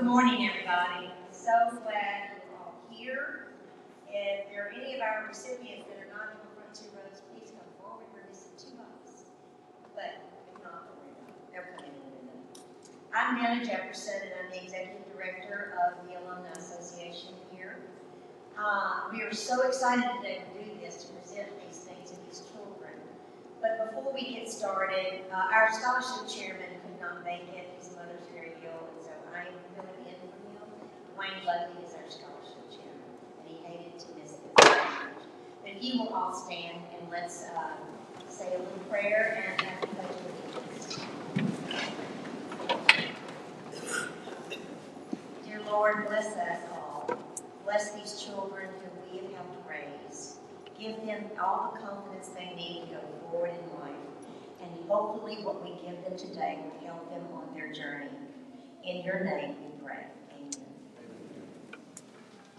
Good morning, everybody. So glad you're all here. If there are any of our recipients that are not in the front two rows, please come forward. We're missing two of us. But if not, they'll come in a minute. I'm Nana Jefferson, and I'm the Executive Director of the Alumni Association here. We are so excited today to do this, to present these things to these children. But before we get started, our scholarship chairman could not make it. His mother's very ill, and so I am filling in for him. Wayne Ludley is our scholarship chairman, and he hated to miss this very much. But if you will all stand and let's say a little prayer and have a pledge of allegiance. Dear Lord, bless us all. Bless these children who we have helped raise. Give them all the confidence they need to go forward in life. And hopefully what we give them today will help them on their journey. In your name we pray.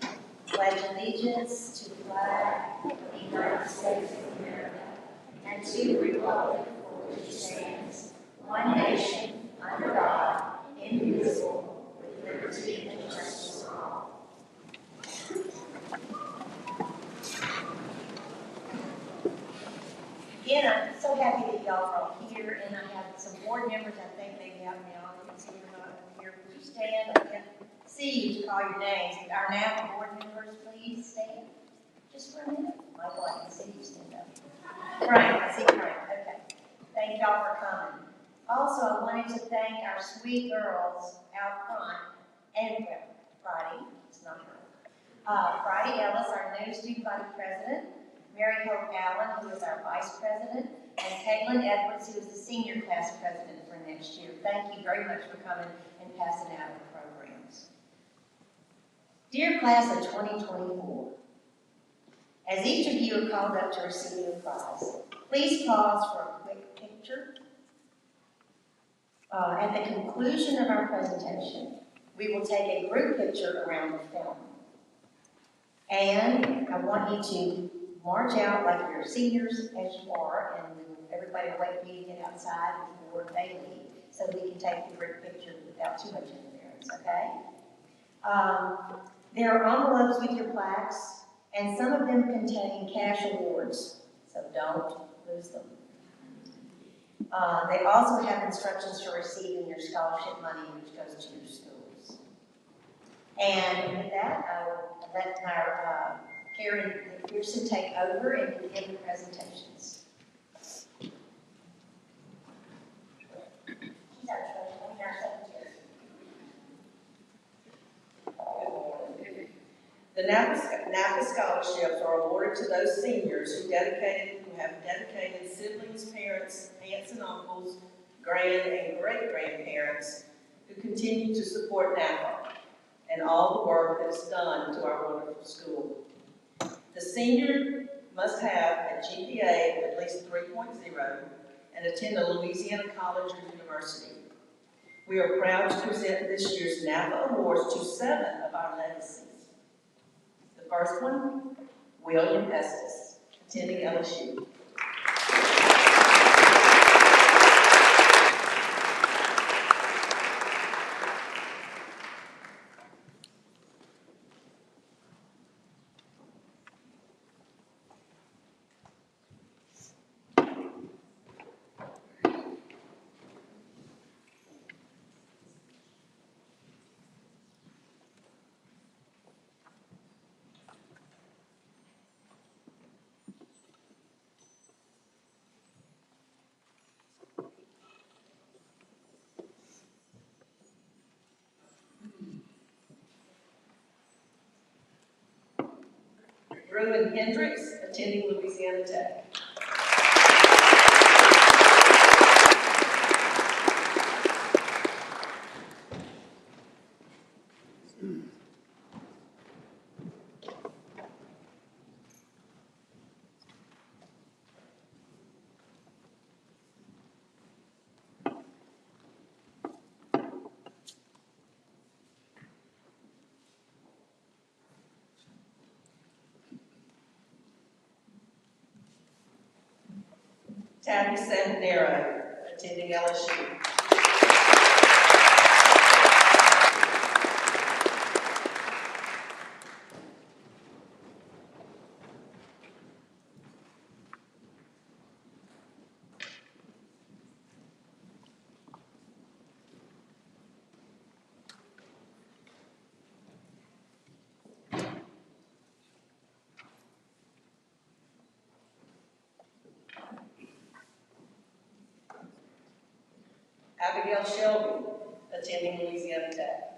Amen. Pledge allegiance to the flag of the United States of America and to the republic for which it stands, one nation, under God, indivisible, with liberty and justice for all. Again, I'm so happy that y'all are all here, and I have some board members I think maybe out in the audience here, not over here. Would you stand? I can't see you to call your names. Our NAFA board members, please stand. Just for a minute. Michael, I can see you stand up. Frank, I see Frank. Okay. Thank y'all for coming. Also, I wanted to thank our sweet girls out front, and Friday, it's not her. Friday Ellis, our new student body president. Mary Hope Allen, who is our vice president, and Caitlin Edwards, who is the senior class president for next year. Thank you very much for coming and passing out the programs. Dear class of 2024, as each of you are called up to receive your prize, please pause for a quick picture. At the conclusion of our presentation, we will take a group picture around the film. And I want you to march out like you're seniors as you are, and everybody will wait for you to get outside before they leave, so we can take the group picture without too much interference, okay? There are envelopes with your plaques, and some of them contain cash awards, so don't lose them. They also have instructions for receiving your scholarship money, which goes to your schools. And with that, I will let our Karen Pearson take over and begin the presentations. She's our secretary. The NAFA scholarships are awarded to those seniors who have dedicated siblings, parents, aunts and uncles, grand and great-grandparents who continue to support NAFA and all the work that is done to our wonderful school. The senior must have a GPA of at least 3.0 and attend a Louisiana college or university. We are proud to present this year's NAFA awards to 7 of our legacies. The first one, William Estes, attending LSU. Ruben Hendricks, attending Louisiana Tech. Tabby Santanero, attending LSU. Abigail Shelby, attending Louisiana Tech.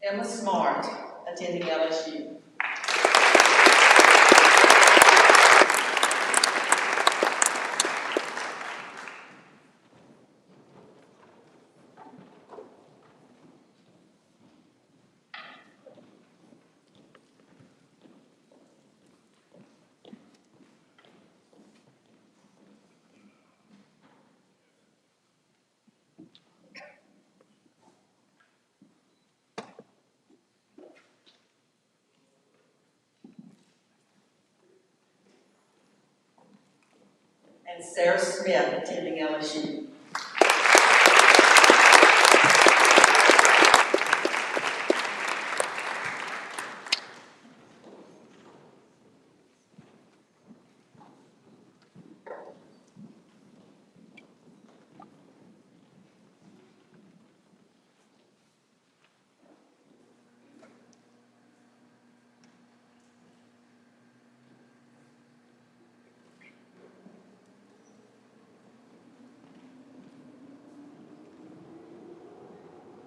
Emma Smart, attending LSU. And Sarah Smith, attending LSU.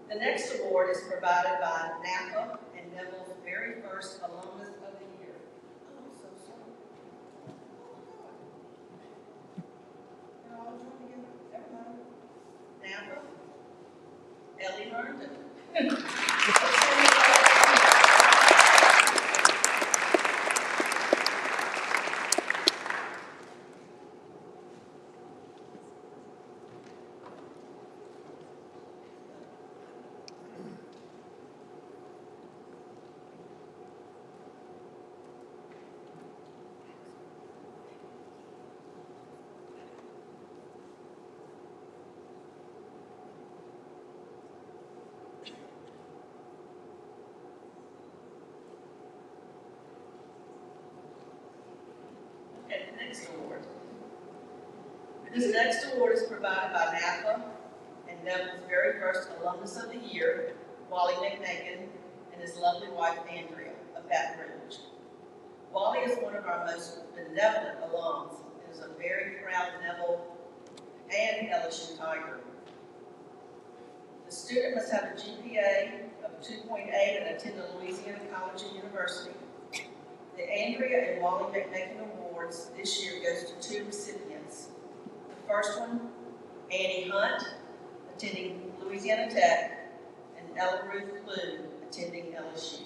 The next award is provided by NAFA and Neville's very first alumnus of the year. Oh, I'm so sorry. They're all joined together. Never mind. NAFA, Ellie Herndon. Okay, the next award. This next award is provided by NAFA and Neville's very first alumnus of the year, Wally McNagan, and his lovely wife, Andrea, of Baton Rouge. Wally is one of our most benevolent alums and is a very proud Neville and LSU Tiger. The student must have a GPA of 2.8 and attend the Louisiana College and University. The Andrea and Wally McNagan Awards this year goes to two recipients. The first one, Annie Hunt, attending Louisiana Tech, and Ella Ruth Clue, attending LSU.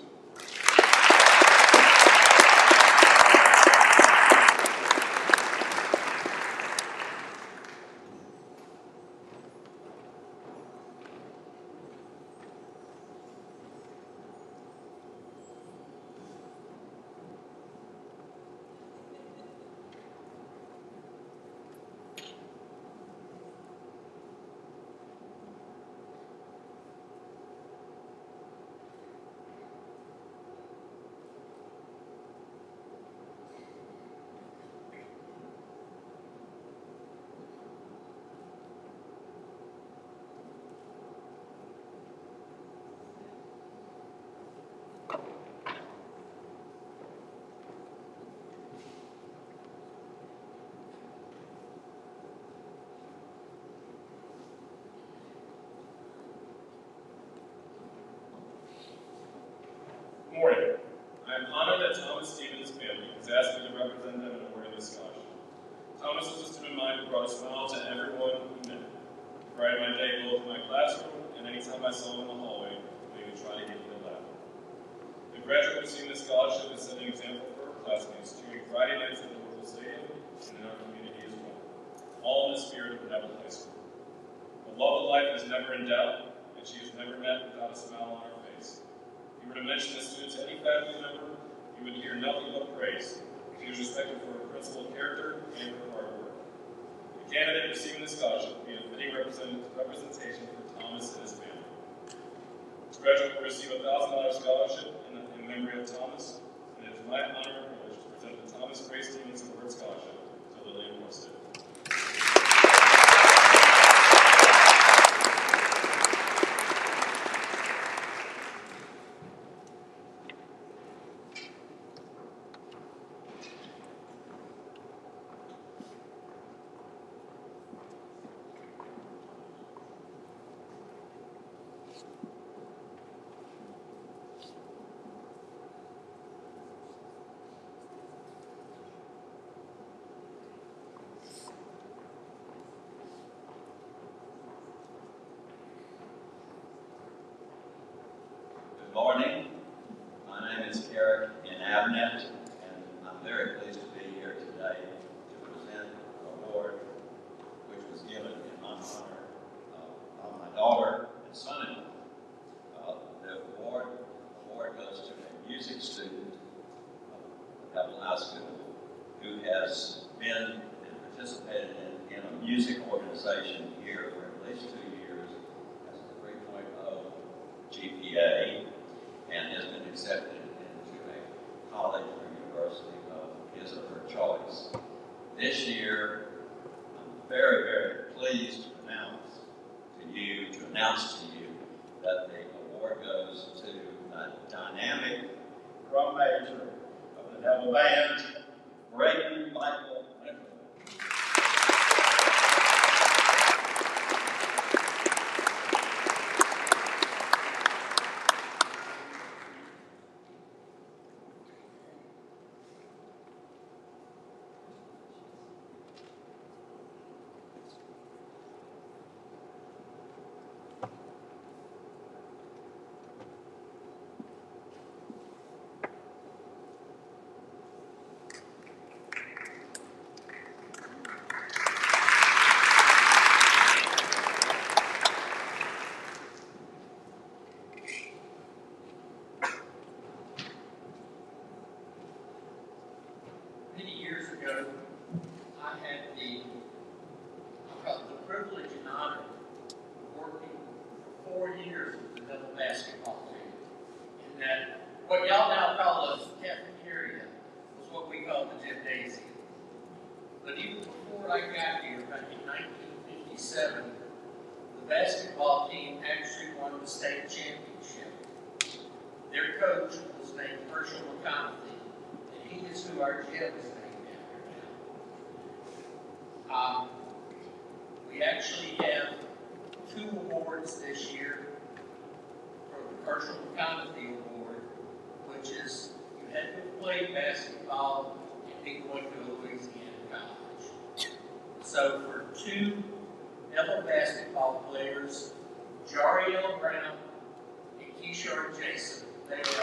Good morning. I am honored that Thomas Stevens' family has asked me to represent them in awarding this scholarship. Thomas was a student of mine who brought a smile to everyone he met. He brightened my day both in my classroom and anytime I saw him in the hallway, we would try to get me to laugh. The graduate receiving this scholarship is setting an example for her classmates, cheering Friday nights at the local stadium and in our community as well, all in the spirit of Neville High School. The love of life is never in doubt, and she is never met without a smile on her face. If you were to mention this student to any faculty member, you would hear nothing but praise. She was respected for her principled character and her hard work. The candidate receiving the scholarship will be a fitting representation for Thomas and his family. This graduate will receive a $1,000 scholarship in memory of Thomas, and it is my honor and privilege to present the Thomas Grace Stevens Award Scholarship to Lillian Morstead. Good morning. My name is Eric Abnett, and I'm very pleased to be here today to present an award which was given in my honor by my daughter and son-in-law. The award goes to a music student of Bethel High School who has been and participated in a music organization here for at least 2 years, has a 3.0 GPA, and has been accepted into a college or university of his or her choice. This year, I'm very, very pleased to announce to you that the award goes to the dynamic drum major of the NAFA band, Brayden Michael Winter. Many years ago, I had the privilege and honor of working for 4 years with the Devil basketball team. And that what y'all now call a cafeteria was what we called the gymnasium. But even before I got here, back in 1957, the basketball team actually won the state championship. Their coach was named Herschel McConaughey, and he is who our gym is named after now. We actually have 2 awards this year for the Herschel McConaughey Award, which is you had to have played basketball and be going to a Louisiana college. So for 2 Neville basketball players, Jariel Brown and Keishore Jason, they are right here.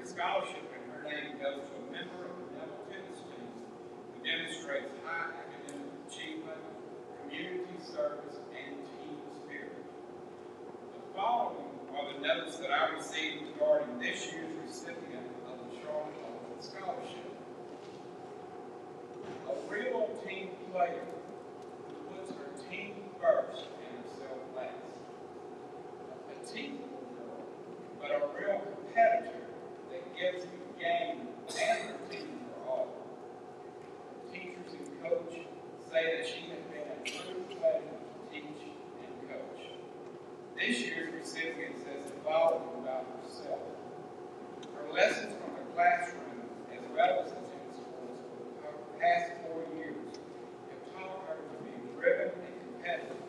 Scholarship in her name goes to a member of the NAFA tennis team who demonstrates high academic achievement, community service, and team spirit. The following are the NAFA notes that I received regarding this year's recipient of the Charlotte Open Scholarship. A real team player who puts her team first and herself last. A petite little girl, but a real competitor that gives the game and her team her all. Teachers and coach say that she has been a true pleasure to teach and coach. This year's recipient says the following about herself. Her lessons from the classroom, as well as the tennis schools for the past 4 years, have taught her to be driven and competitive,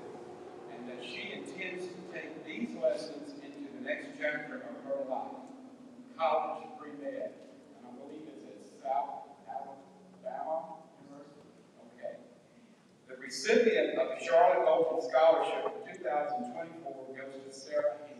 and that she intends to take these lessons into the next chapter of her life, college pre-med. And I believe it's at South Alabama University. Okay. The recipient of the Charlotte Open Scholarship for 2024 goes to Sarah Hinkle.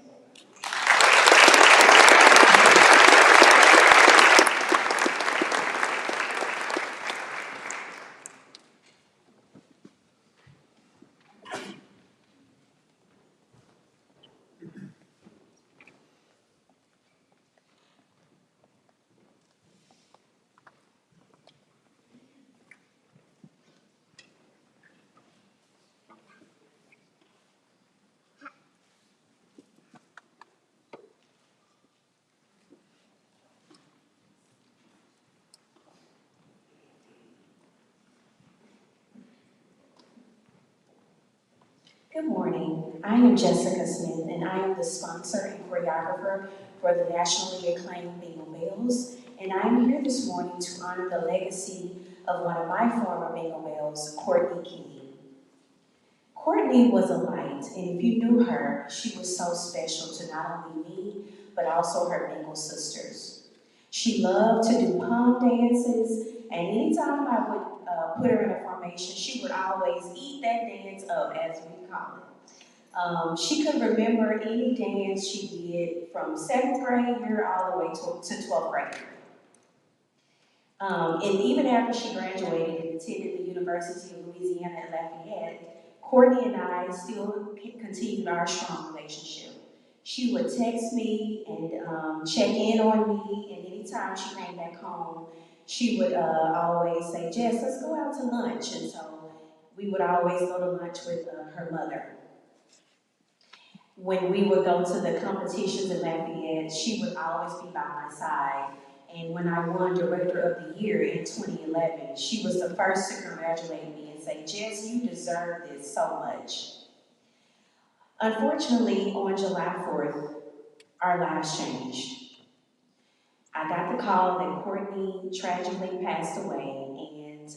Good morning. I am Jessica Smith, and I am the sponsor and choreographer for the nationally acclaimed Bingo Bells. And I am here this morning to honor the legacy of one of my former Bingo Bells, Courtney King. Courtney was a light, and if you knew her, she was so special to not only me, but also her Bingo sisters. She loved to do palm dances, and anytime I would put her in a formation, she would always eat that dance up, as we call it. She could remember any dance she did from 7th grade year all the way to 12th grade year. And even after she graduated and attended the University of Louisiana at Lafayette, Courtney and I still continued our strong relationship. She would text me and check in on me, and anytime she came back home, she would always say, Jess, let's go out to lunch. And so we would always go to lunch with her mother. When we would go to the competitions in Lafayette, she would always be by my side. And when I won Director of the Year in 2011, she was the first to congratulate me and say, Jess, you deserve this so much. Unfortunately, on July 4th, our lives changed. I got the call that Courtney tragically passed away, and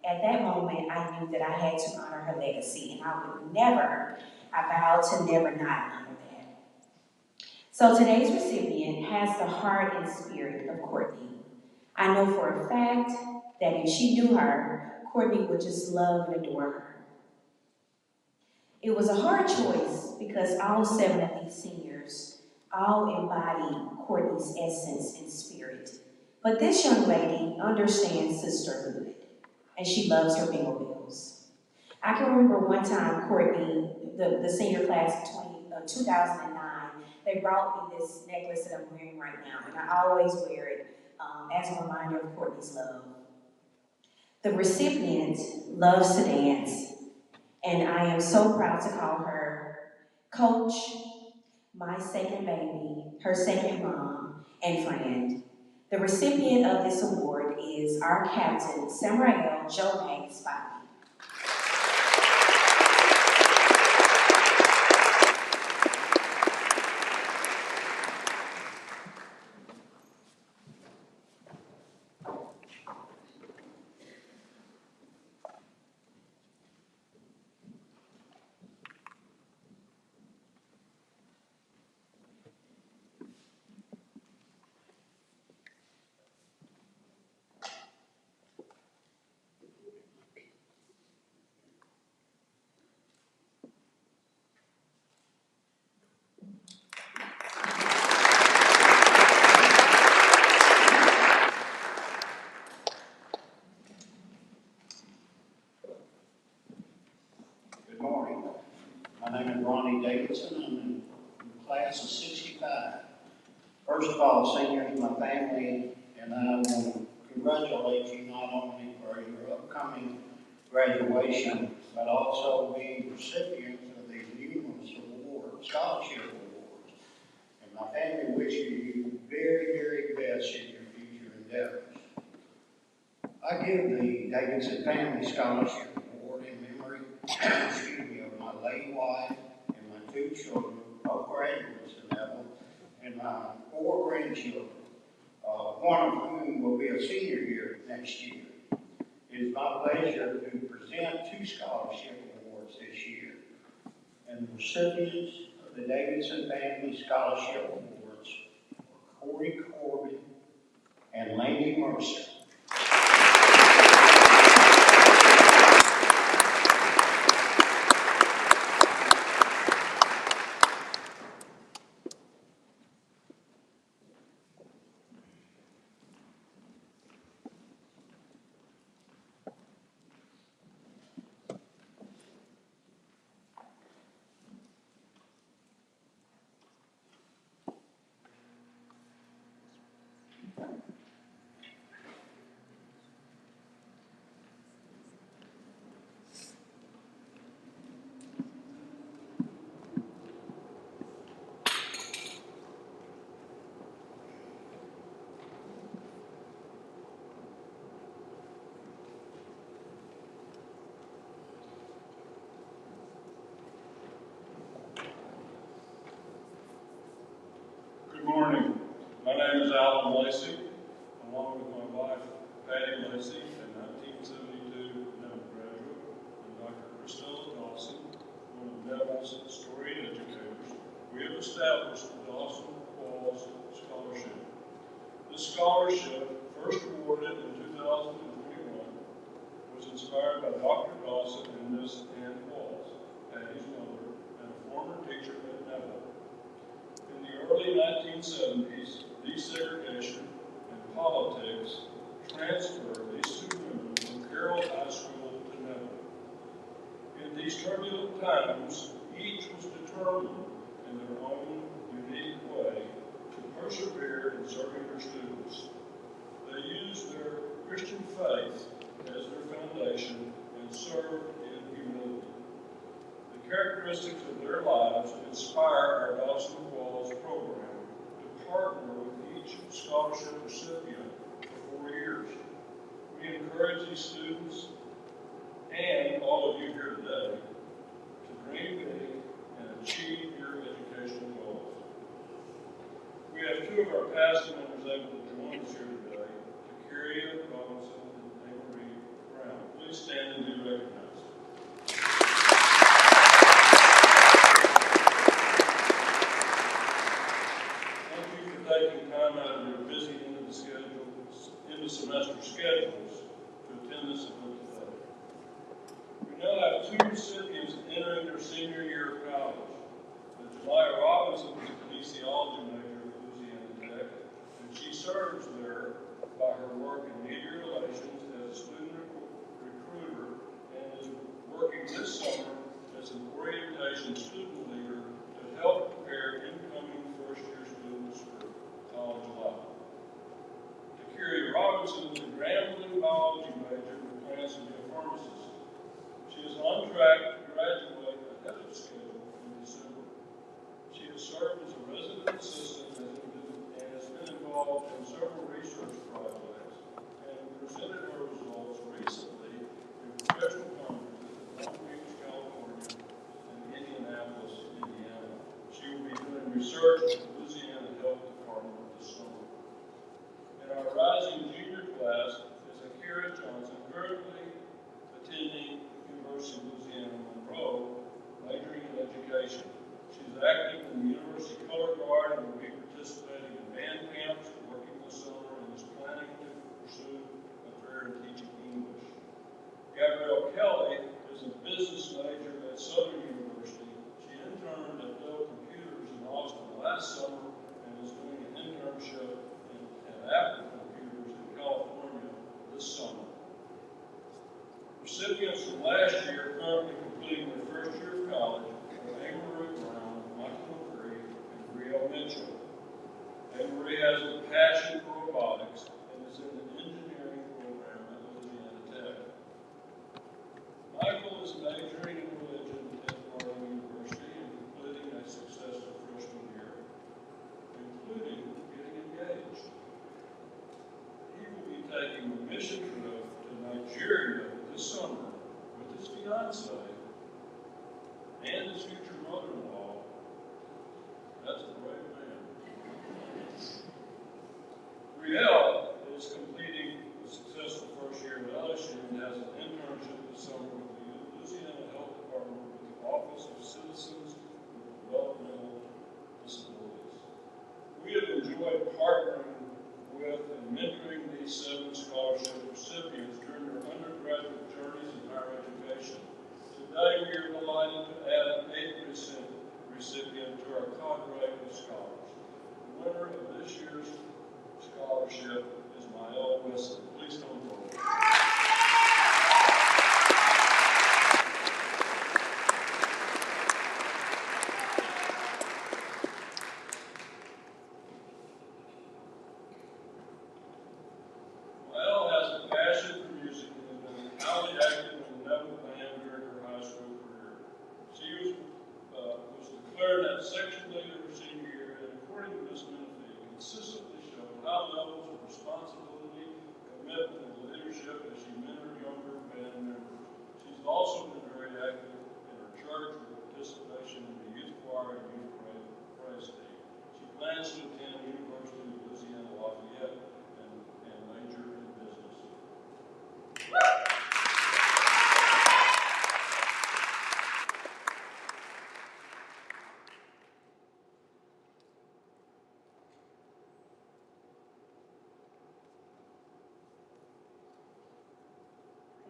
at that moment, I knew that I had to honor her legacy, and I vowed to never not honor that. So today's recipient has the heart and spirit of Courtney. I know for a fact that if she knew her, Courtney would just love and adore her. It was a hard choice because all 7 of these seniors all embody Courtney's essence and spirit. But this young lady understands sisterhood, and she loves her Bingo Bells. I can remember one time Courtney, the senior class of 2009, they brought me this necklace that I'm wearing right now, and I always wear it as a reminder of Courtney's love. The recipient loves to dance, and I am so proud to call her Coach, my second baby, her second mom, and friend. The recipient of this award is our captain, Samrael Jomag Spivey. class of '65. First of all, seniors, my family and I want to congratulate you not only for your upcoming graduation, but also being recipients of these numerous awards, scholarship awards. And my family wishes you very, very best in your future endeavors. I give the Davidson Family Scholarship Award in memory, of my late wife and my 2 children, both graduates in NAFA, and my 4 grandchildren, one of whom will be a senior here next year. It is my pleasure to present 2 scholarship awards this year. And the recipients of the Davidson Family Scholarship Awards are Corey Corbin and Laney Mercer. Good morning. My name is Alan Lacey, along with my wife, Patty Lacey, a 1972 NAFA graduate, and Dr. Christella Dawson, one of NAFA's historian educators. We have established the Dawson Walls Scholarship. This scholarship, first awarded in 2021, was inspired by Dr. Dawson and Miss Ann Walls, Patty's mother, and a former teacher at NAFA. In the early 1970s, desegregation and politics transferred these 2 women from Carroll High School to NAFA. In these turbulent times, each was determined in their own unique way to persevere in serving their students. They used their Christian faith as their foundation and served in humility. The characteristics of their lives inspire our Dawson Walls program to partner with each scholarship recipient for 4 years. We encourage these students and all of you here today to dream big and achieve your educational goals. We have 2 of our past members able to join us here today, Takeria Robinson and Avery Brown. Please stand and be recognized. Taking time out of your busy end of semester schedules to attend this event today. We now have 2 recipients entering their senior year of college. Julia Robinson is a kinesiology major at Louisiana Tech, and she serves there by her work in media relations as a student recruiter and is working this summer as an orientation student leader to help prepare incoming first-year students for college life. Takeria Robinson is a Grambling biology major with plans to be a pharmacist. She is on track to graduate ahead of schedule in December. She has served as a resident assistant and has been involved in several research projects and presented her results recently in professional conferences in Long Beach, California, and Indianapolis, Indiana. She will be doing research with the Louisiana Health Department this summer. In our rising junior class is Akira Johnson, currently attending University of Louisiana Monroe, majoring in education. She's active in the University Color Guard and will be participating in band camps, working this summer, and is planning to pursue a career in teaching English. Gabrielle Kelly is a business major at Southern University. She interned at Dell Computers in Austin last summer and is doing an internship at Apple Computers in California this summer. Recipients from last year currently completing their first year of college are Amy Brown, Michael McCree, and Brianna Mitchell. Anne Marie has a passion for robotics and is in the engineering program at Louisiana Tech. Michael is majoring in religion at Harding University and completing a successful freshman year, including getting engaged. He will be taking a mission trip to Nigeria this summer with his fiancée and his future mother-in-law. That's a brave man. Riel is completing a successful first year at LSU and has an internship this summer with the Louisiana Health Department with the Office of Citizens with Developmental Disabilities. We have enjoyed partnering with and mentoring these 7 scholarship recipients during their undergraduate journeys in higher education. Today, we are delighted to add an 8th recipient to our cadre of scholars. The winner of this year's scholarship is Mael Wesley. Please come forward. Mael has a passion for music and has been highly active in the NAFA band during her high school career. She was declared that section leader her senior year, and according to Ms. Menifee, consistently showed high levels of responsibility, commitment, and leadership as she mentored younger band members. She's also been very active in her church with participation in the youth choir and youth praise team. She plans to attend the University of Louisiana Lafayette and major in business.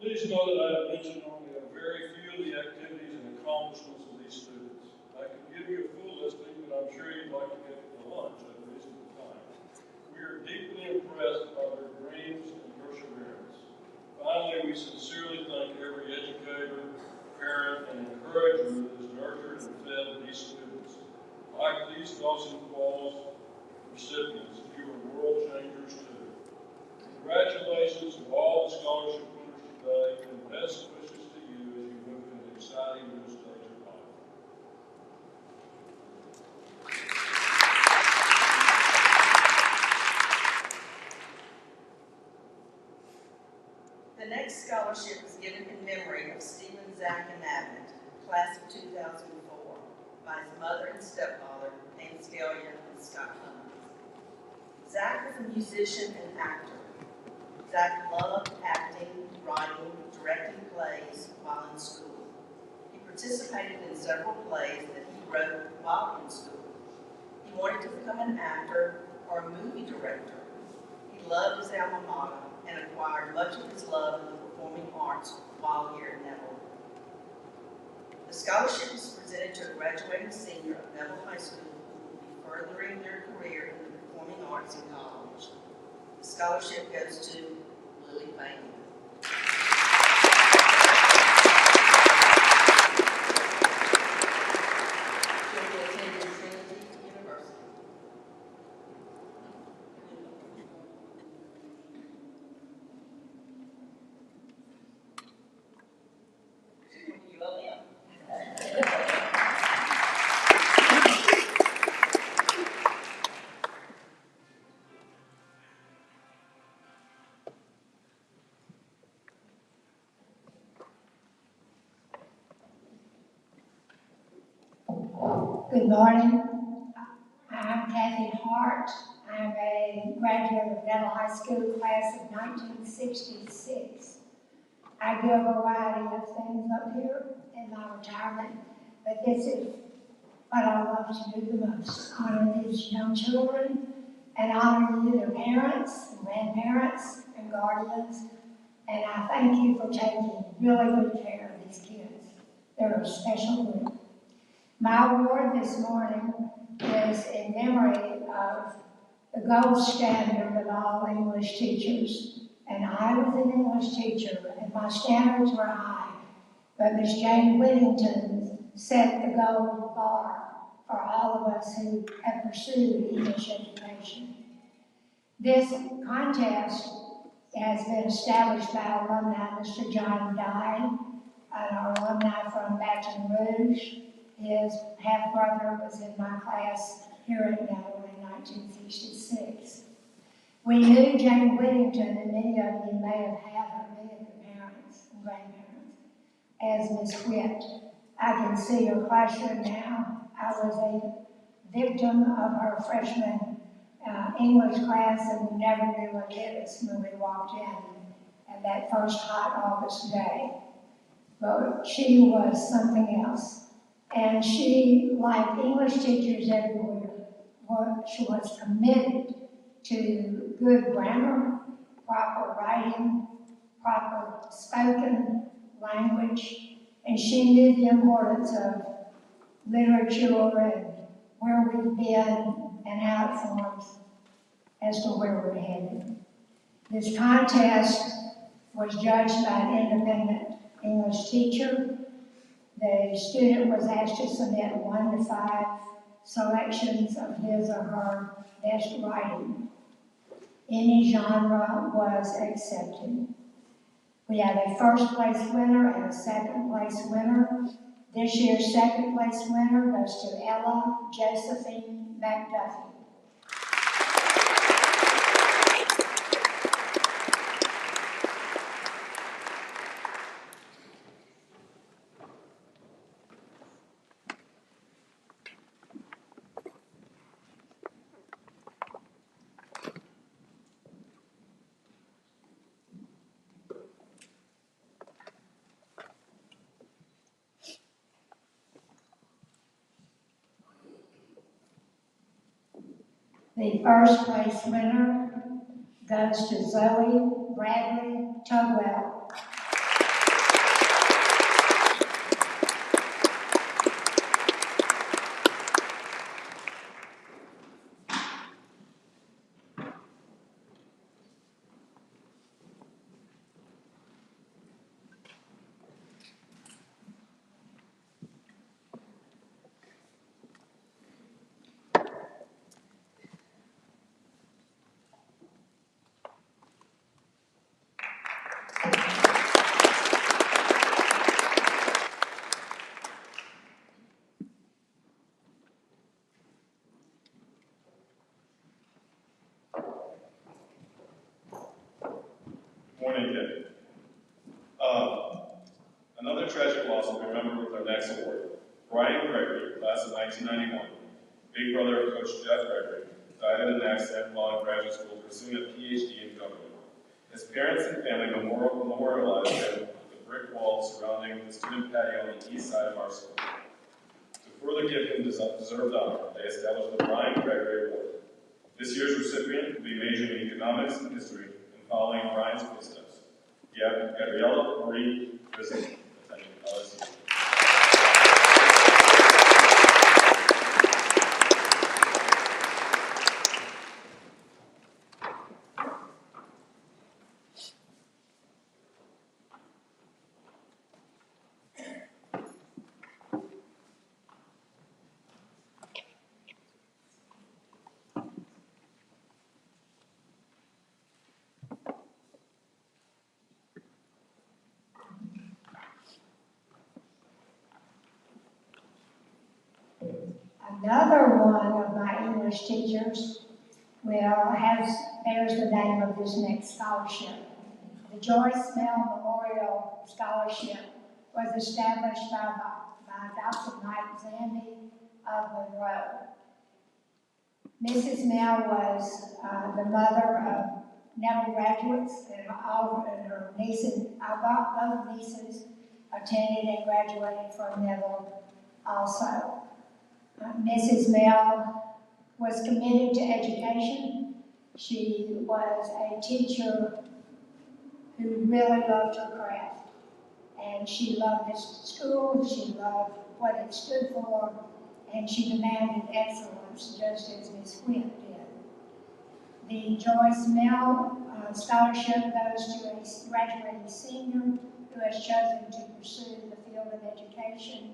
Please know that I have mentioned only a very few of the activities and accomplishments of these students. I could give you a full listing, but I'm sure you'd like to get to lunch at a reasonable time. We are deeply impressed by their dreams and perseverance. Finally, we sincerely thank every educator, parent, and encourager that has nurtured and fed these students. Like these Dawson Falls recipients, you are world changers too. Congratulations to all the scholarship winners today, and best wishes to you as you move to an exciting new stage of life. The next scholarship is given in memory of Stephen Zach and Abnett, class of 2004, by his mother and stepfather, Ann Scalia and Scott Cummins. Zach was a musician and actor. Zach loved acting, writing, directing plays while in school. He participated in several plays that he wrote while in school. He wanted to become an actor or a movie director. He loved his alma mater and acquired much of his love in the performing arts while here at Neville. The scholarship is presented to a graduating senior of Neville High School who will be furthering their career in the performing arts in college. The scholarship goes to Lily Bain. She'll be attending Trinity University. You love him. Good morning. I'm Kathy Hart. I'm a graduate of Neville High School class of 1966. I do a variety of things up here in my retirement, but this is what I love to do the most, honor these young children and honor you, their parents, and grandparents, and guardians. And I thank you for taking really good care of these kids. They're a special group. My award this morning is in memory of the gold standard of all English teachers. And I was an English teacher, and my standards were high. But Miss Jane Whittington set the gold bar for all of us who have pursued English education. This contest has been established by alumni Mr. John Dye, an alumni from Baton Rouge. His half-brother was in my class here at NAFA in 1966. We knew Jane Whittington, and many of you may have had her, many of your parents and grandparents, as Miss Whit. I can see her classroom now. I was a victim of her freshman English class, and we never knew what hit us when we walked in at that first hot August day. But she was something else. And she, like English teachers everywhere, she was committed to good grammar, proper writing, proper spoken language, and she knew the importance of literature and where we've been and how it forms as to where we're headed. This contest was judged by an independent English teacher. The student was asked to submit 1 to 5 selections of his or her best writing. Any genre was accepted. We have a first place winner and a second place winner. This year's second place winner goes to Ella Josephine McDuffie. The first place winner goes to Zoe Bradley Tugwell. Morning again. Another tragic loss will be remembered with our next award. Brian Gregory, class of 1991, big brother of Coach Jeff Gregory, died in an accident while in graduate school pursuing a PhD in government. His parents and family memorialized him with the brick wall surrounding the student patio on the east side of our school. To further give him deserved honor, they established the Brian Gregory Award. This year's recipient will be majoring in economics and history and following Brian's footsteps. Gabriella Marie Rizzi, attending LSU. Another one of my English teachers bears the name of this next scholarship. The Joyce Mel Memorial Scholarship was established by Dr. Mike Zambi of Monroe. Mrs. Mel was the mother of Neville graduates, and her nieces, both nieces attended and graduated from Neville also. Mrs. Mel was committed to education. She was a teacher who really loved her craft. And she loved this school, she loved what it stood for, and she demanded excellence just as Miss Whit did. The Joyce Mel Scholarship goes to a graduating senior who has chosen to pursue the field of education,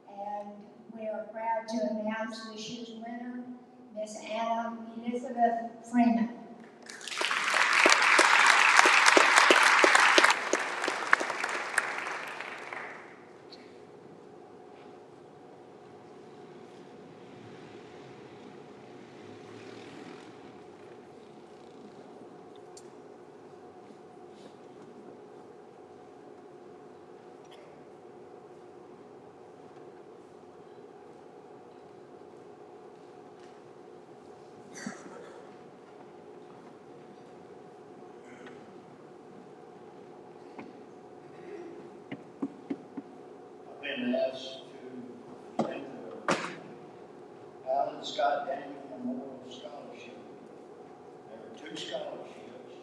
and We are proud to announce this year's winner, Miss Anna Elizabeth Freeman. Been asked to present the Alan Scott Daniel Memorial Scholarship. There are 2 scholarships.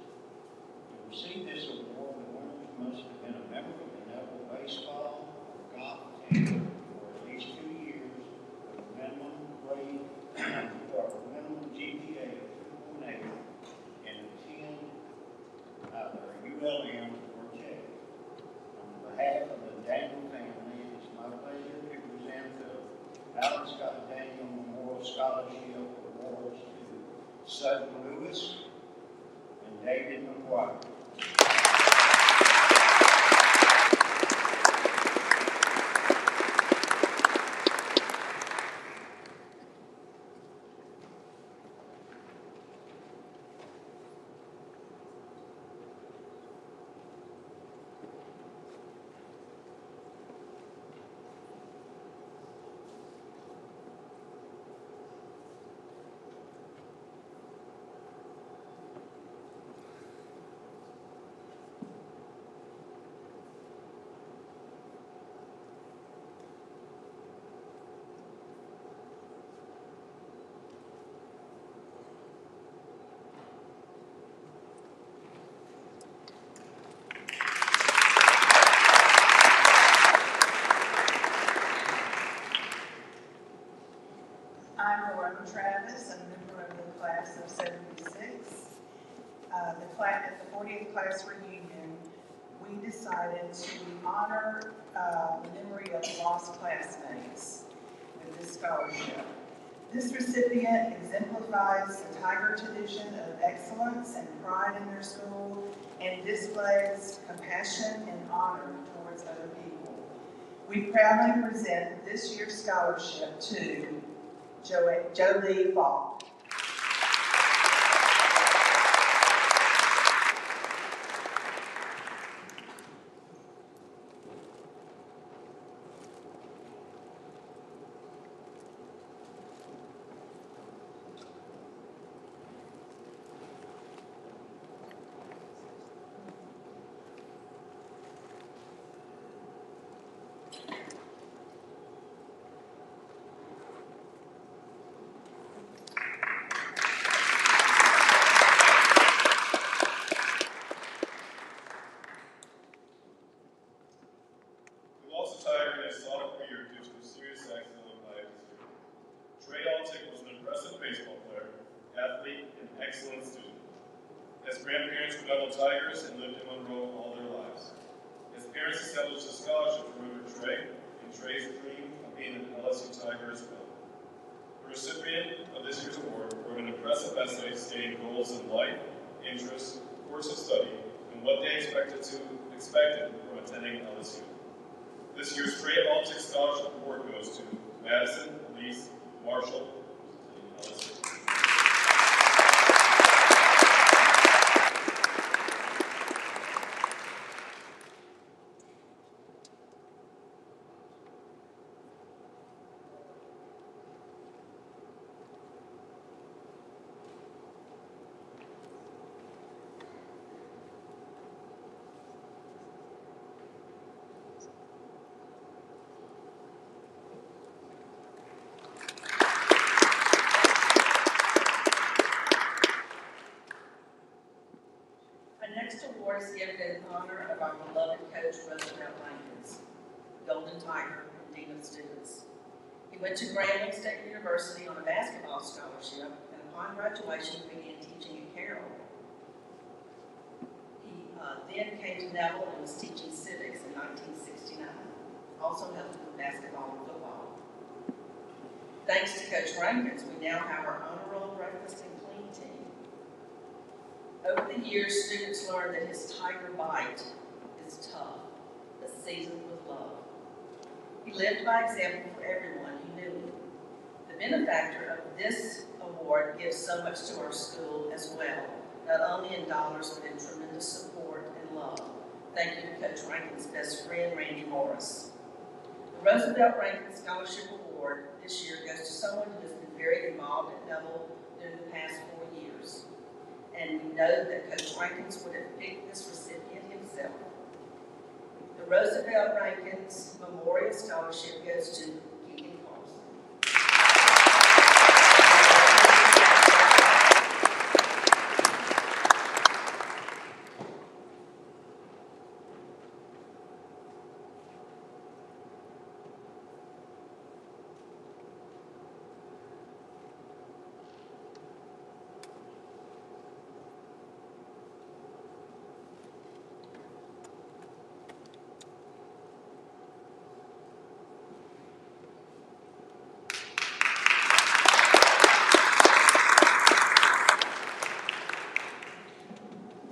To receive this award, the winners must have been a member of the NAFA baseball or golf team for at least 2 years with a minimum grade or minimum GPA of 2.8 and attend either ULM or Tech. On behalf of the Daniel family, it's my pleasure to present the Alan Scott Daniel Memorial Scholarship Awards to Sutton Lewis and David McGuire. I'm Lauren Travis, a member of the class of 76. At the 40th class reunion, we decided to honor the memory of lost classmates with this scholarship. This recipient exemplifies the Tiger tradition of excellence and pride in their school and displays compassion and honor towards other people. We proudly present this year's scholarship to Jolie Fall. We lost a Tiger in his sophomore year due to a serious accident by his student. Trey Altick was an impressive baseball player, athlete, and excellent student. His grandparents were Devil Tigers and lived in Monroe all their lives. His parents established a scholarship to remember Trey and Trey's dream of being an LSU Tiger as well. The recipient of this year's award wrote an impressive essay stating goals in life, interests, course of study, and what they expected from attending LSU. This year's Trey Altick Scholarship Award goes to Madison Elise Marshall, who's attending LSU. Next award is given in honor of our beloved coach, Roosevelt Langdons, Golden Tiger and Dean of Students. He went to Grambling State University on a basketball scholarship, and upon graduation began teaching at Carroll. He then came to Neville and was teaching civics in 1969, also helping with basketball and football. Thanks to Coach Rankins, we now have our honor roll breakfast and clean team. Over the years, students learned that his tiger bite is tough, but seasoned with love. He lived by example for everyone who knew him. The benefactor of this award gives so much to our school as well, not only in dollars, but in tremendous support and love. Thank you to Coach Rankin's best friend, Randy Morris. The Roosevelt Rankin Scholarship Award this year goes to someone who has been very involved at Neville during the past 4 years. And we know that Coach Rankins would have picked this recipient himself. The Roosevelt Rankins Memorial Scholarship goes to Keegan Carlson.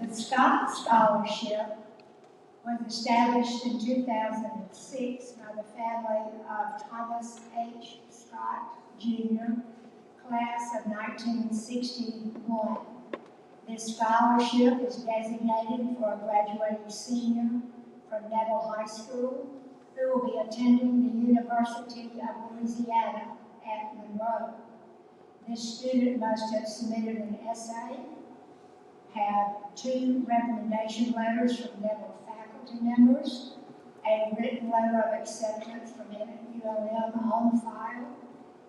The Scott Scholarship was established in 2006 by the family of Thomas H. Scott, Jr., class of 1961. This scholarship is designated for a graduating senior from Neville High School who will be attending the University of Louisiana at Monroe. This student must have submitted an essay, have 2 recommendation letters from Neville faculty members, a written letter of acceptance from ULM on file,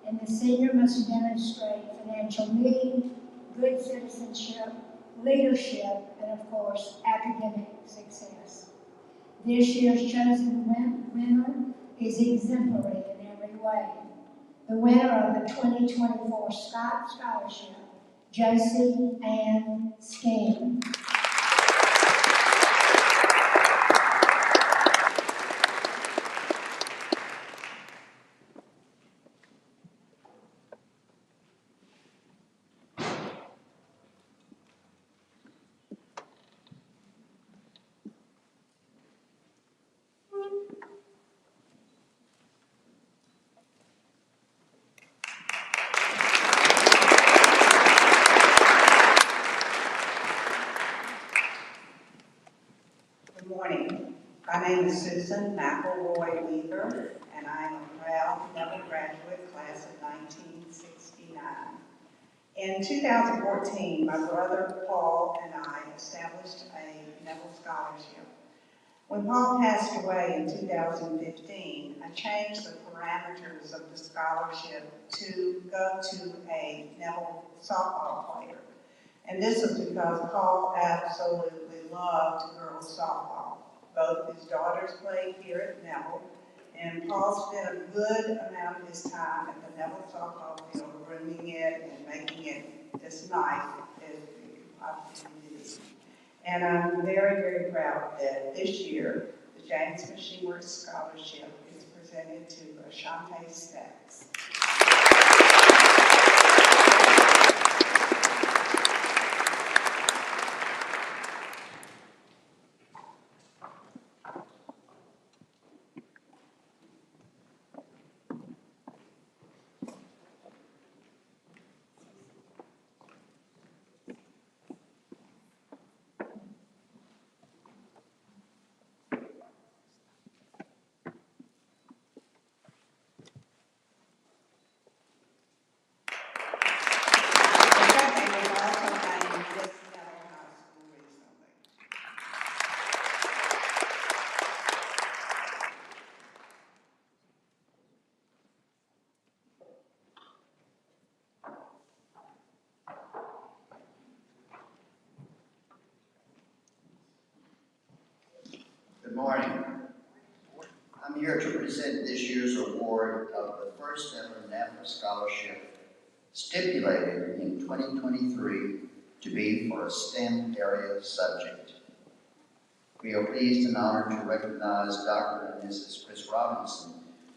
and the senior must demonstrate financial need, good citizenship, leadership, and of course, academic success. This year's chosen winner is exemplary in every way. The winner of the 2024 Scott Scholarship, Josie Ann Skeen. Good morning. My name is Susan McElroy Weaver, and I am a proud Neville graduate, class of 1969. In 2014, my brother Paul and I established a Neville Scholarship. When Paul passed away in 2015, I changed the parameters of the scholarship to go to a Neville softball player. And this is because Paul absolutely loved girls softball. Both his daughters played here at Neville, and Paul spent a good amount of his time at the Neville softball field, grooming it and making it as nice as you could possibly do. And I'm very, very proud that this year, the James Machine Works Scholarship is presented to Ashante Stacks. Good morning. I'm here to present this year's award of the first ever NAFA scholarship stipulated in 2023 to be for a STEM area subject. We are pleased and honored to recognize Dr. and Mrs. Chris Robinson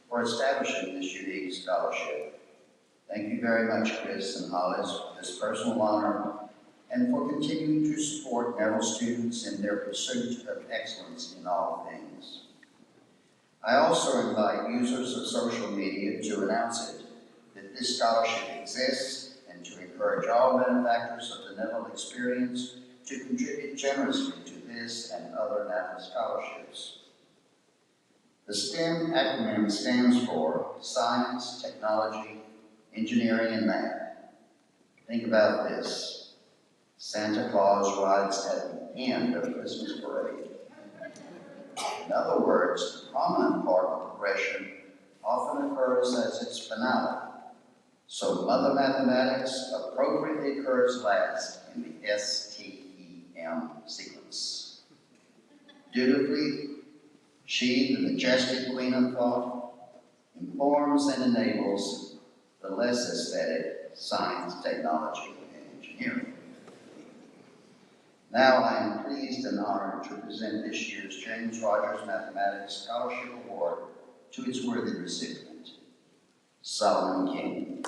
for establishing this unique scholarship. Thank you very much, Chris and Hollis, for this personal honor and for continuing to support Neville students in their pursuit of excellence in all things. I also invite users of social media to announce it, that this scholarship exists, and to encourage all benefactors of the Neville experience to contribute generously to this and other NAFA scholarships. The STEM acronym stands for Science, Technology, Engineering, and Math. Think about this. Santa Claus rides at the end of Christmas parade. In other words, the prominent part of progression often occurs as its finale. So Mother Mathematics appropriately occurs last in the STEM sequence. Dutifully, she, the majestic queen of thought, informs and enables the less aesthetic science, technology, and engineering. Now I am pleased and honored to present this year's James Rogers Mathematics Scholarship Award to its worthy recipient, Solomon King.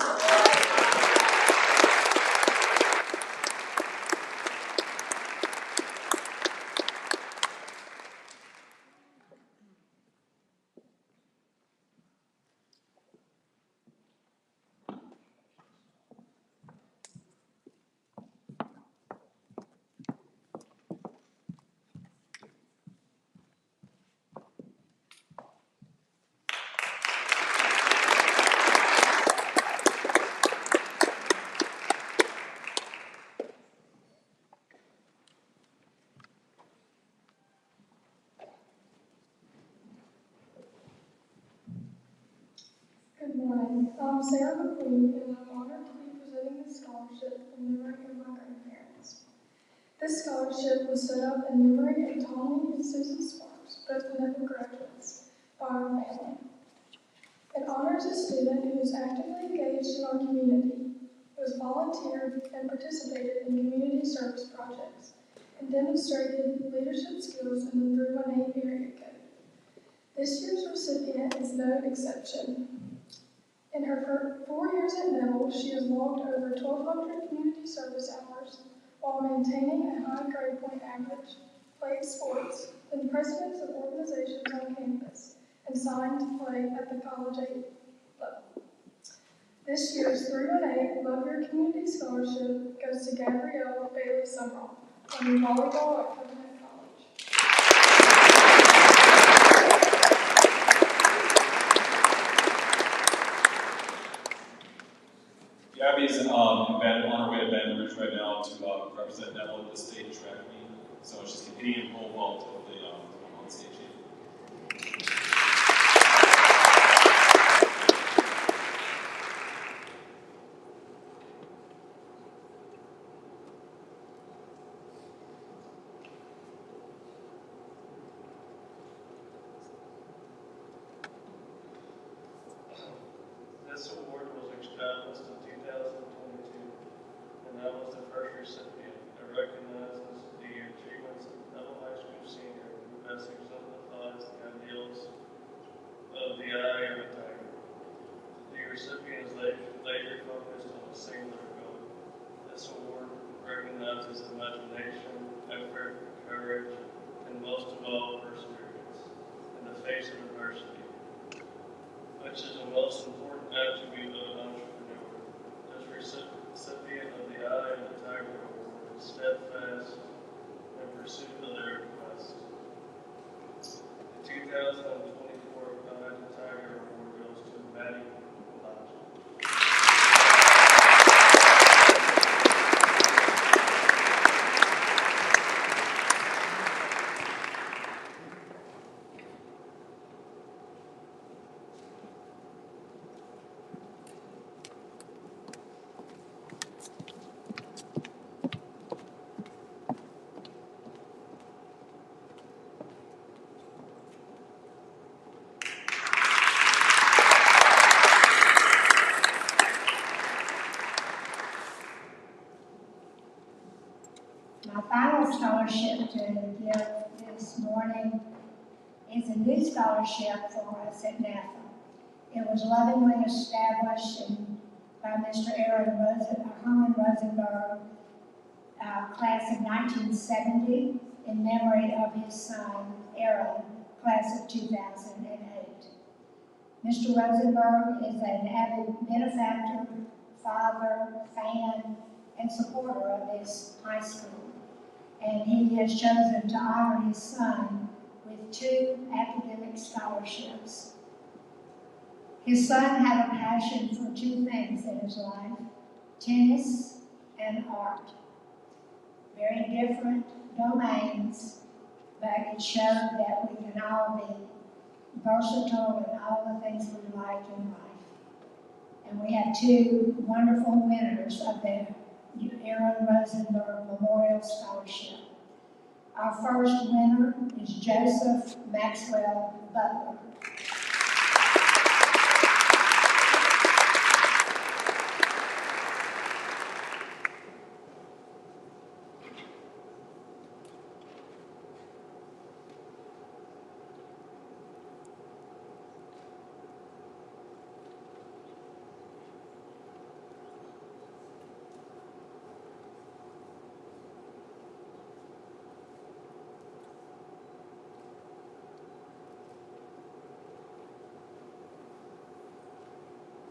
Good morning. I'm Sarah McQueen, and I'm honored to be presenting this scholarship in memory of my grandparents. This scholarship was set up in memory of Tommy and Susan Sparks, both Neville graduates, by our family. It honors a student who is actively engaged in our community, who has volunteered and participated in community service projects, and demonstrated leadership skills in the 318 area code. This year's recipient is no exception. In her 4 years at Neville, she has logged over 1,200 community service hours while maintaining a high grade point average, played sports, been presidents of organizations on campus, and signed to play at the college level. This year's 318 Love Your Community Scholarship goes to Gabrielle Bailey Summerall, playing volleyball at Covenant College. Gabby is on her way to Baton Rouge right now to represent Neville at the state track meet. So she's competing in pole vault of the on stage. This award was established in 2022, and I was the first recipient. It recognizes the achievements of Neville High School senior who best exemplifies the ideals of the eye of a tiger. The recipient is later focused on a singular goal. This award recognizes imagination, effort, courage, and most of all, perseverance in the face of adversity, which is the most important attribute of an entrepreneur. This recipient of the Eye of the Tiger Award is steadfast in pursuit of their quest. The 2024 Eye of the Tiger Award goes to Maddie Elijah. My final scholarship to give this morning is a new scholarship for us at NAFA. It was lovingly established by Mr. Herman Rosenberg, class of 1970, in memory of his son, Aaron, class of 2008. Mr. Rosenberg is an avid benefactor, father, fan, and supporter of this high school, and he has chosen to honor his son with 2 academic scholarships. His son had a passion for 2 things in his life: tennis and art. Very different domains, but it showed that we can all be versatile in all the things we like in life. And we have 2 wonderful winners of the Aaron Rosenberg Memorial Scholarship. Our first winner is Joseph Maxwell Butler.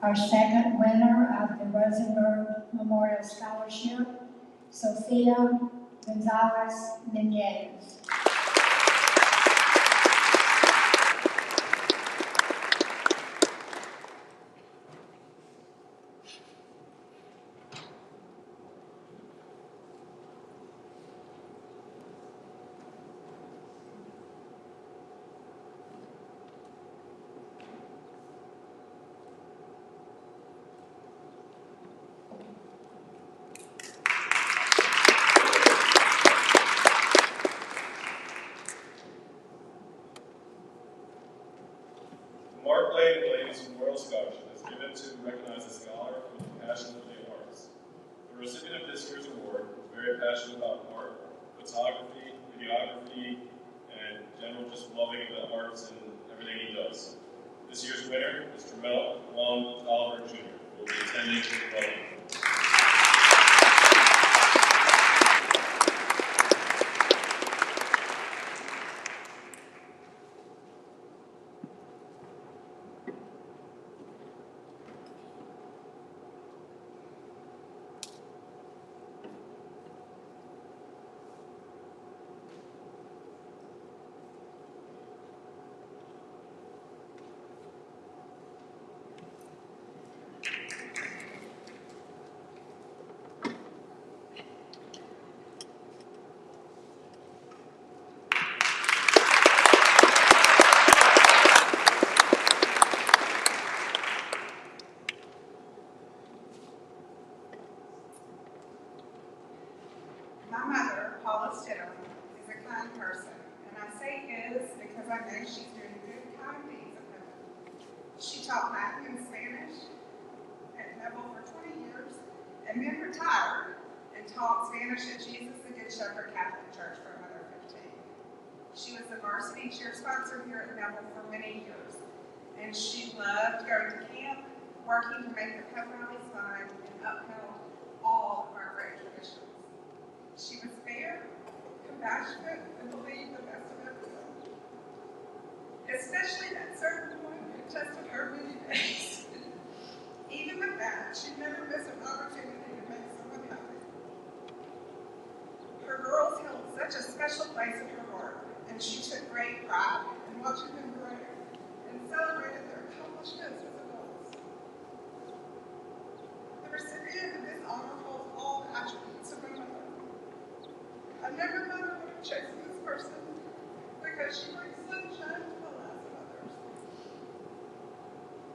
Our second winner of the Rosenberg Memorial Scholarship, Sophia Gonzalez Menez. Mark Lane Blade's Memorial Scholarship is given to recognize a scholar with a passion for the arts. The recipient of this year's award is very passionate about art, photography, videography, and general just loving the arts and everything he does. This year's winner is Terrell Juan Tolliver Jr., who will be attending the program. My mother, Paula Stidham, is a kind person, and I say is because I know she's doing good, kind things at home. She taught Latin and Spanish at Neville for 20 years, and then retired and taught Spanish at Jesus the Good Shepherd Catholic Church for another 15. She was the varsity cheer sponsor here at Neville for many years, and she loved going to camp, working to make the pep rallies fun, and upheld all of our great traditions. She was fair, compassionate, and believed the best of everyone. Especially that certain one who tested her many days. Even with that, she'd never miss an opportunity to make someone happy. Her girls held such a special place in her heart, and she took great pride in watching them grow and celebrated their accomplishments as adults. The recipient of this honor holds all the attributes of my mother. I never thought I would have chosen this person because she brings sunshine to the lives of others.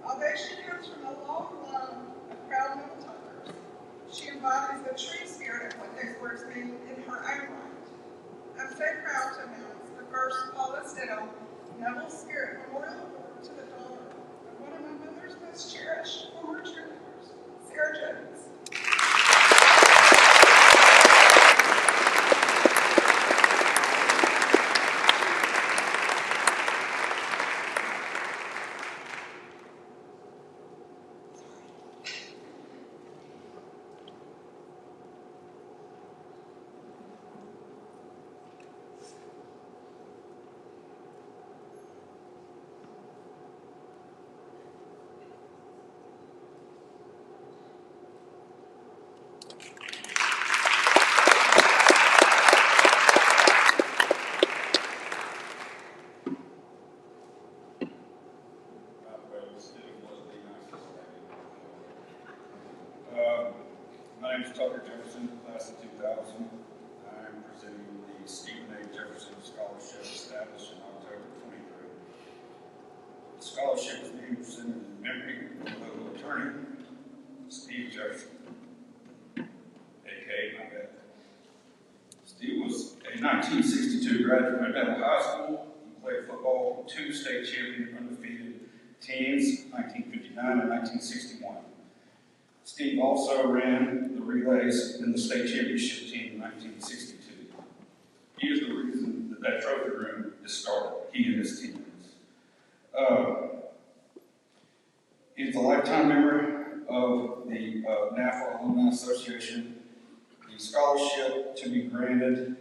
Although she comes from a long line of proud Neville Tuckers, she embodies the true spirit of what those words mean in her own right. I'm so proud to announce the first Paula Stidham Neville Spirit Memorial Award to the daughter of one of my mother's most cherished former cheerleaders, Sarah Jones. scholarship is being presented in memory of local attorney Steve Jefferson, aka my dad. Steve was a 1962 graduate of NAFA High School. He played football for 2 state champion undefeated teams, 1959 and 1961. Steve also ran the relays in the state championship team in 1962. He is the reason that trophy room is started, he and his teammates. He's a lifetime member of the NAFA Alumni Association. The scholarship to be granted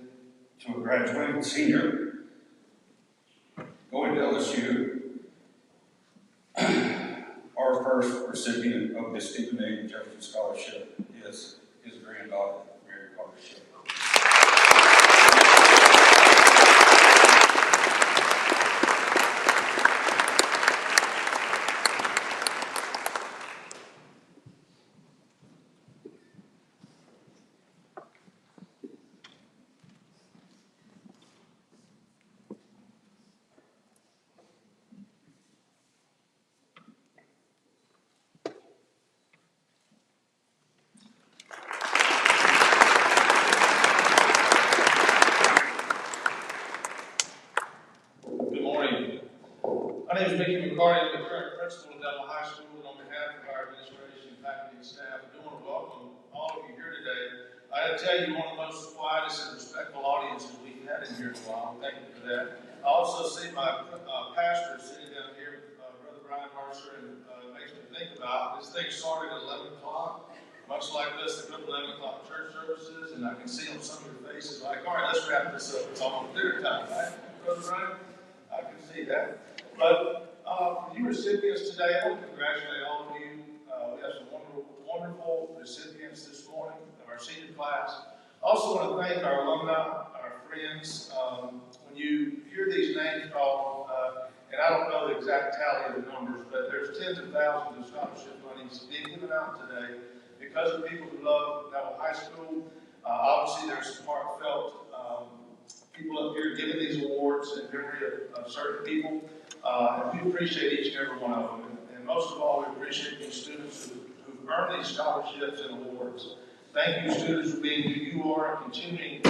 to a graduating senior going to LSU, our first recipient of the Stephen A. Jefferson Scholarship is his granddaughter, Mary Carter Shepard. My name is Mickey McCarty. I'm the current principal of Delaware High School, and on behalf of our administration, faculty, and staff, I do want to welcome all of you here today. I got to tell you, one of the most quietest and respectful audiences we've had in here in a while. Thank you for that. I also see my pastor sitting down here, Brother Brian Mercer, and it makes me think about this thing started at 11 o'clock. Much like this, they go to 11 o'clock church services, and I can see on some of your faces like, all right, let's wrap this up. It's almost dinner time, right, Brother Brian? I can see that. But for you recipients today, I want to congratulate all of you. We have some wonderful recipients this morning of our senior class. Also want to thank our alumni, our friends. When you hear these names called, and I don't know the exact tally of the numbers, but there's tens of thousands of scholarship monies being given out today because of people who love Neville High School. Obviously, there's some heartfelt people up here giving these awards in memory of certain people. And we appreciate each and every one of them. And most of all, we appreciate these students who've earned these scholarships and awards. Thank you, students, for being who you are and continuing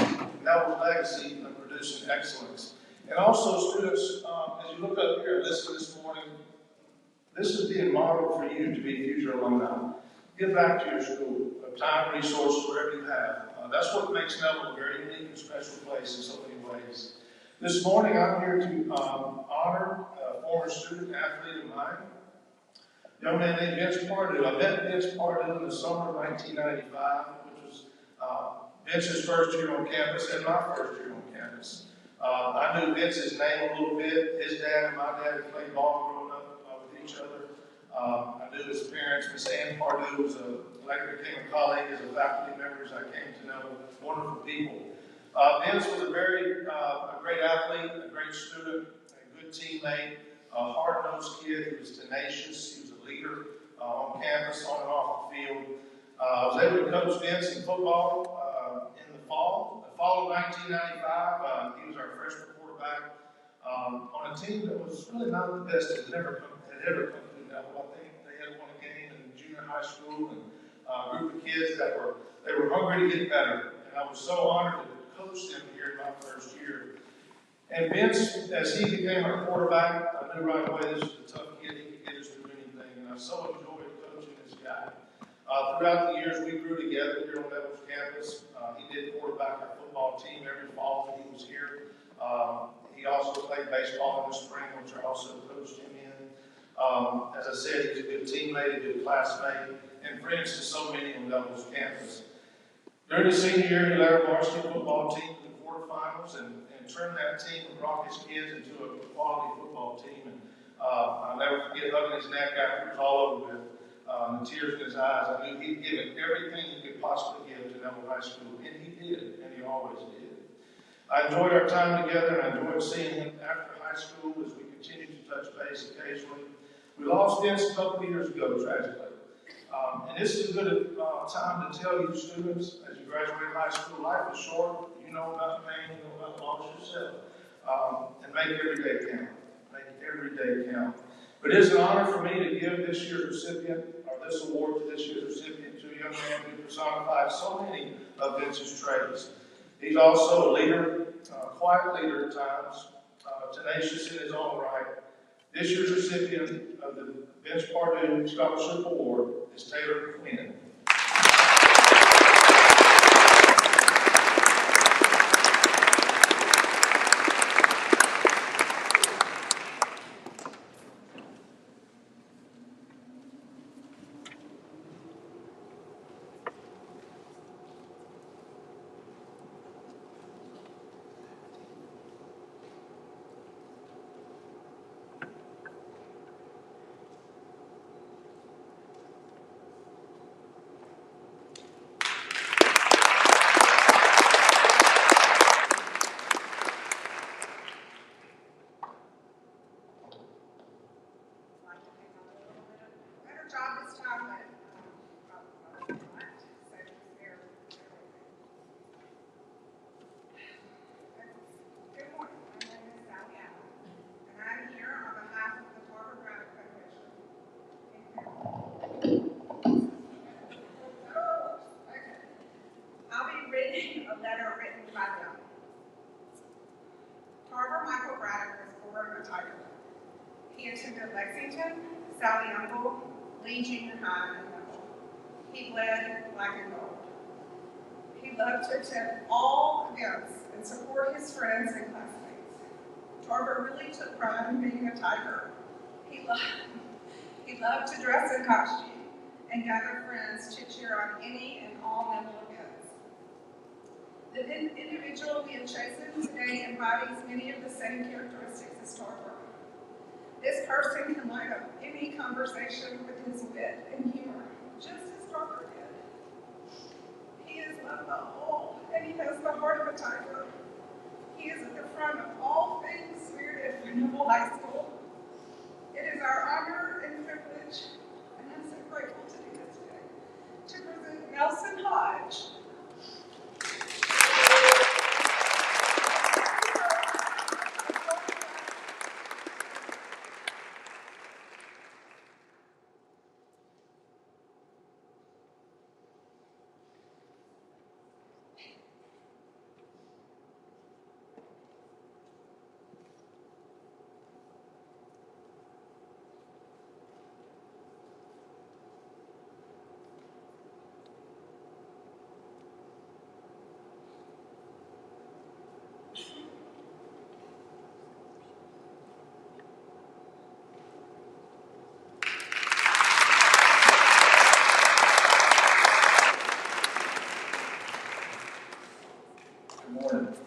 Neville's legacy of producing excellence. And also, students, as you look up here and listen this morning, this is being modeled for you to be future alumni. Give back to your school of time, resources, wherever you have. That's what makes Neville a very unique and special place in so many ways. This morning, I'm here to honor a former student athlete of mine, a young man named Vince Pardue. I met Vince Pardue in the summer of 1995, which was Vince's first year on campus and my first year on campus. I knew Vince's name a little bit. His dad and my dad had played ball growing up with each other. I knew his parents. Miss Ann Pardue was later became a colleague as a faculty member as I came to know wonderful people. Vince was a great athlete, a great student, a good teammate, a hard-nosed kid. He was tenacious. He was a leader on campus, on and off the field. I was able to coach Vince in football in the fall. The fall of 1995, he was our freshman quarterback on a team that was really not the best that had ever come through Neville. I think they had won a game in junior high school, and a group of kids that were hungry to get better. And I was so honored to coach them here in my first year. And Vince, as he became our quarterback, I knew right away this was a tough kid. He could get us through anything, and I so enjoyed coaching this guy. Throughout the years, we grew together here on Neville's campus. He did quarterback our football team every fall that he was here. He also played baseball in the spring, which I also coached him in. As I said, he was a good teammate, a good classmate, and friends to so many on Neville's campus. During his senior year, he led our varsity football team to the quarterfinals and turned that team and brought his kids into a quality football team. And I'll never forget hugging his neck after it was all over with, the tears in his eyes. I knew he'd given everything he could possibly give to Neville High School, and he did, and he always did. I enjoyed our time together, and I enjoyed seeing him after high school as we continued to touch base occasionally. We lost Vince a couple of years ago, tragically. And this is a good time to tell you students, as you graduate high school, life is short. You know about the pain, you know about the loss yourself. And make every day count. Make every day count. But it is an honor for me to give this year's recipient, or this award to this year's recipient, to a young man who personifies so many of Vince's traits. He's also a leader, quiet leader at times, tenacious in his own right. This year's recipient of the Vince Pardue Scholarship Award is Taylor Quinn. A letter written by them. Tarver Michael Braddock was born a Tiger. He attended Lexington, Sally Uncle, Lee Junior High, and Neville. He bled black and gold. He loved to attend all events and support his friends and classmates. Tarver really took pride in being a Tiger. He loved to dress in costume and gather friends to cheer on any and all Neville events. The individual being chosen today embodies many of the same characteristics as Tarver. This person can light up any conversation with his wit and humor, just as Tarver did. He is loved by all, and he has the heart of a tiger. He is at the front of all things spirited for Neville High School. It is our honor and privilege, and I'm so grateful to do this today, to present Nelson Hodge.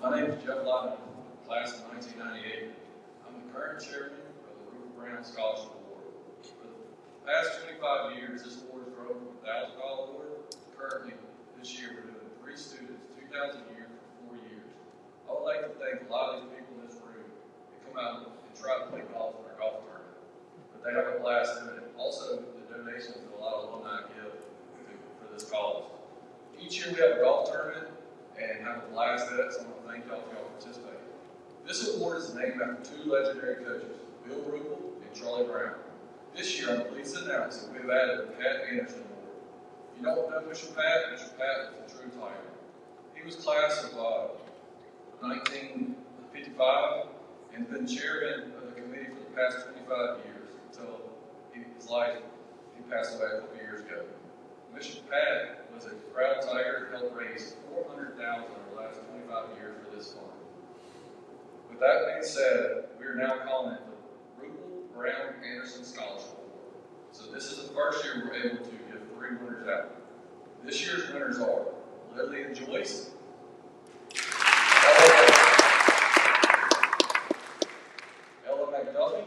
My name is Jeff Lyman, class of 1998. I'm the current chairman of the Rupert Brown Scholarship Award. For the past 25 years, this award has grown from a $1,000 award. Currently, this year, we're doing 3 students, $2,000 a year for 4 years. I would like to thank a lot of these people in this room that come out and try to play golf in our golf tournament. But they have a blast doing it. Also, the donations that a lot of alumni give for this cause. Each year, we have a golf tournament and have a blast at it, so I want to thank y'all for y'all participating. This award is named after 2 legendary coaches, Bill Ruppel and Charlie Brown. This year, I'm pleased to announce that we've added the Pat Anderson Award. If you don't know Mr. Pat was a true Tiger. He was class of 1955 and been chairman of the committee for the past 25 years until his life, he passed away a couple years ago. Mr. Pat was a proud Tiger and helped raise $400,000 over the last 25 years for this fund. With that being said, we are now calling it the Rupert Brown Anderson Scholarship Award. So this is the first year we're able to give 3 winners out. This year's winners are Lily and Joyce, Ella McDuffie,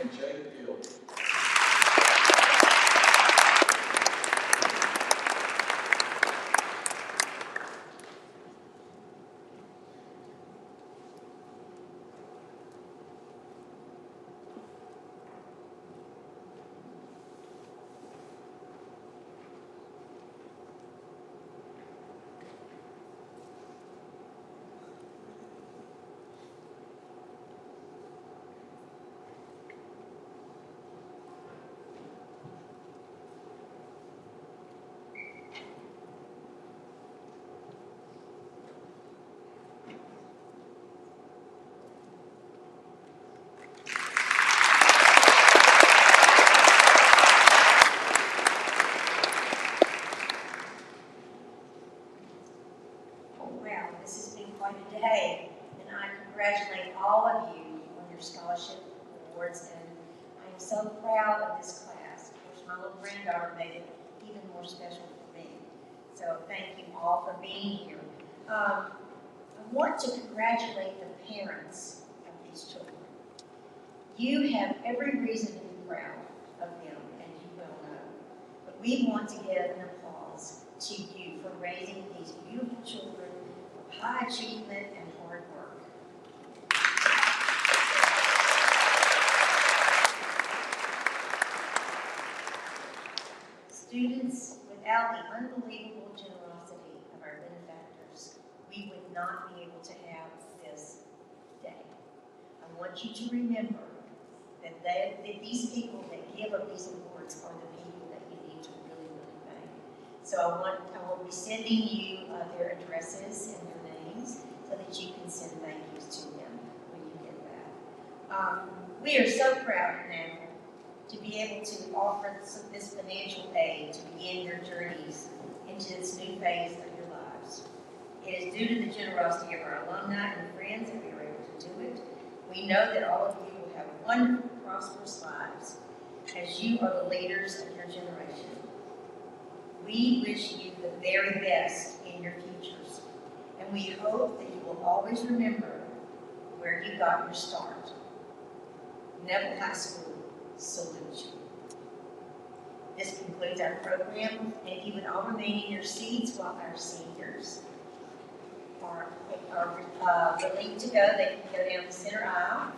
and Jade Gill. hour made it even more special for me. So thank you all for being here. I want to congratulate the parents of these children. You have every reason to be proud of them, as you well know. But we want to give an applause to you for raising these beautiful children of high achievement and hard work. Students, without the unbelievable generosity of our benefactors, we would not be able to have this day. I want you to remember that these people that give up these awards are the people that you need to really, really thank. So I will be sending you their addresses and their names so that you can send thank yous to them when you get back. We are so proud at NAFA to be able to offer this financial aid to begin your journeys into this new phase of your lives. It is due to the generosity of our alumni and friends that we are able to do it. We know that all of you will have wonderful, prosperous lives as you are the leaders of your generation. We wish you the very best in your futures, and we hope that you will always remember where you got your start. Neville High School salutes you. This concludes our program, and if you would all remain in your seats while our seniors are relieved to go, they can go down the center aisle.